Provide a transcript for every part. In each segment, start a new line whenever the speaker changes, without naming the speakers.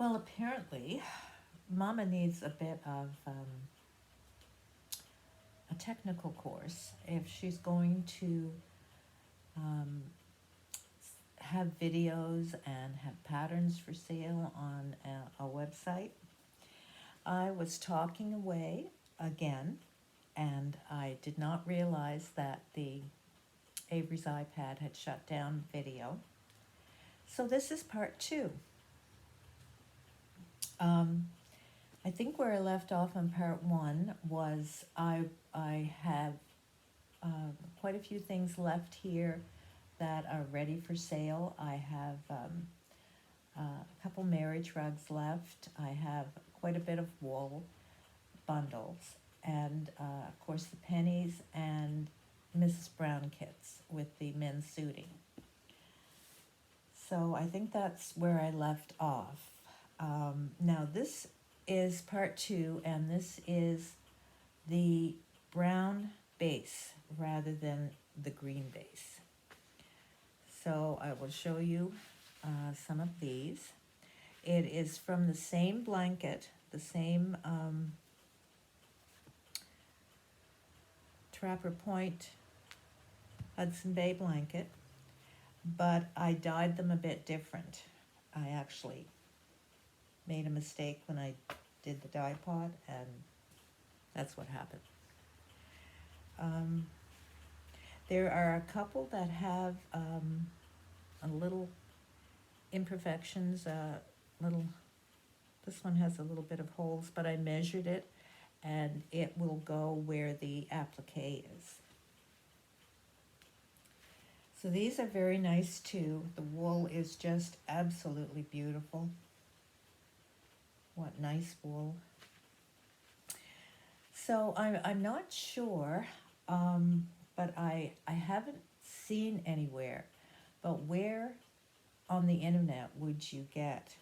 Well, apparently, Mama needs a bit of a technical course if she's going to um, have videos and have patterns for sale on a website. I was talking away again, and I did not realize that the Avery's iPad had shut down video. So this is part two. Um, I think where I left off on part one was I have quite a few things left here that are ready for sale. I have a couple marriage rugs left. I have quite a bit of wool bundles, and of course the pennies and Mrs. Brown kits with the men's suiting. So I think that's where I left off. Now this is part two, and this is the brown base rather than the green base. So I will show you some of these. It is from the same blanket, the same Trapper Point Hudson Bay blanket, but I dyed them a bit different. I actually made a mistake when I did the dye pot, and that's what happened. There are a couple that have a little imperfections, this one has a little bit of holes, but I measured it and it will go where the applique is. So these are very nice too. The wool is just absolutely beautiful. What nice wool. So I'm not sure, but I haven't seen anywhere, but where on the internet would you get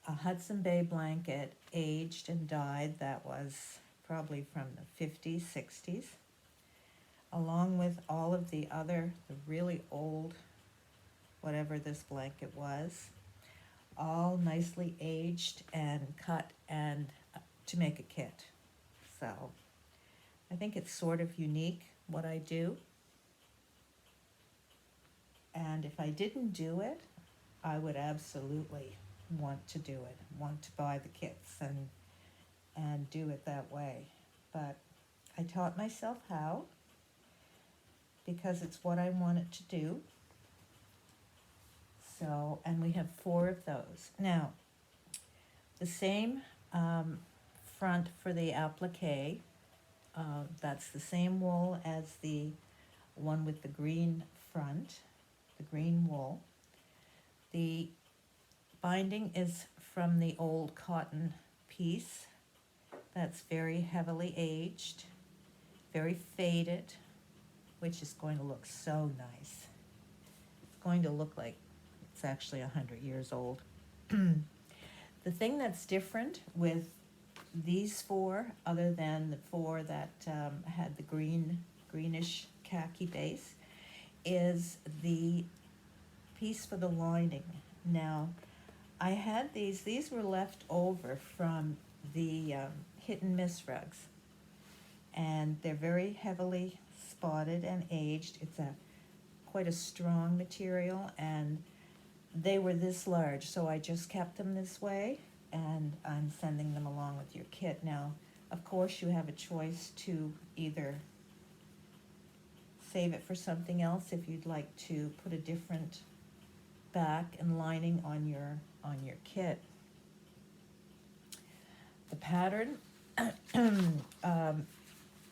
a Hudson Bay blanket aged and dyed that was probably from the 50s, 60s, along with all of the really old, whatever this blanket was, all nicely aged and cut and to make a kit. So I think it's sort of unique what I do. And if I didn't do it, I would absolutely want to do it, want to buy the kits and do it that way. But I taught myself how, because it's what I wanted to do. So, and we have 4 of those. Now, the same front for the applique, that's the same wool as the one with the green front, the green wool. The binding is from the old cotton piece that's very heavily aged, very faded, which is going to look so nice. It's going to look like it's actually 100 years old. The thing that's different with these 4, other than the 4 that had the greenish khaki base, is the piece for the lining. Now, I had these were left over from the hit and miss rugs, and they're very heavily spotted and aged. It's quite a strong material, and they were this large, so I just kept them this way, and I'm sending them along with your kit. Now, of course, you have a choice to either save it for something else if you'd like to put a different back and lining on your kit. The pattern,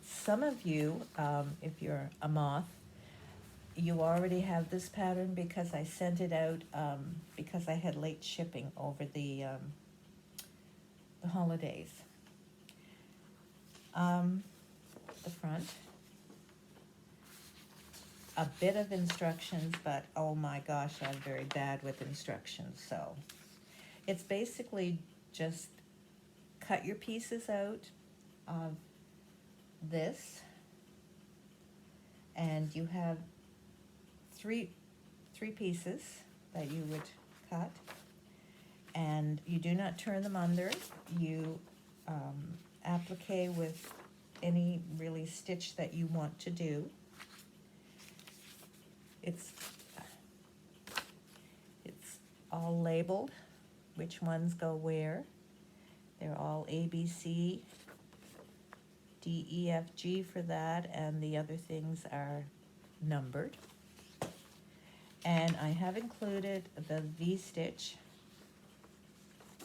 some of you, if you're a moth, you already have this pattern because I sent it out because I had late shipping over the holidays. The front, a bit of instructions, but oh my gosh, I'm very bad with instructions. So it's basically just cut your pieces out of this, and you have three pieces that you would cut, and you do not turn them under. You applique with any really stitch that you want to do. It's all labeled, which ones go where. They're all A, B, C, D, E, F, G for that, and the other things are numbered. And I have included the V-stitch